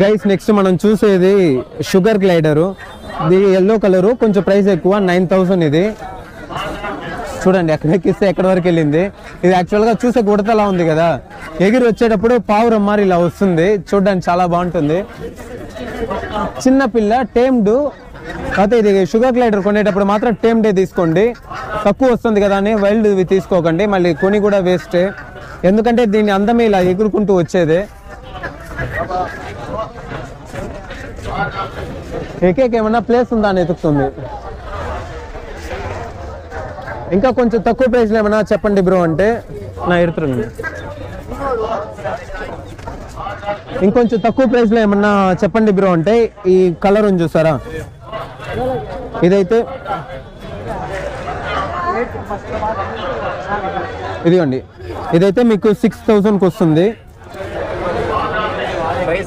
Guys next మనం చూసేది sugar గ్లైడరు. ఇది ఎల్లో కలరు, కొంచెం ప్రైస్ ఎక్కువ 9000. ఇది చూడండి ఎక్కడ ఎక్కిస్తే ఎక్కడి వరకు వెళ్ళింది. ఇది యాక్చువల్గా చూసే గుడతలా ఉంది కదా, ఎగిరి వచ్చేటప్పుడు పావురం మరి ఇలా వస్తుంది, చూడడానికి చాలా బాగుంటుంది. చిన్న పిల్ల టేమ్డ్. అయితే ఇది షుగర్ గ్లైడర్ కొనేటప్పుడు మాత్రం టేమ్డే తీసుకోండి, తక్కువ వస్తుంది కదా అని వైల్డ్ ఇవి తీసుకోకండి, మళ్ళీ కొని కూడా వేస్ట్. ఎందుకంటే దీని అందమే ఇలా ఎగురుకుంటూ వచ్చేదే. ఏమన్నా ప్లేస్ ఉందా అని ఎతుకుతుంది. ఇంకా కొంచెం తక్కువ ప్రైస్లో ఏమన్నా చెప్పండి బ్రో అంటే నా ఎడుతున్నాను. ఇంకొంచెం తక్కువ ప్రైస్లో ఏమన్నా చెప్పండి బ్రో అంటే ఈ కలర్ ఉంది చూసారా, ఇదైతే ఇదిగోండి, ఇదైతే మీకు 6000కి వస్తుంది.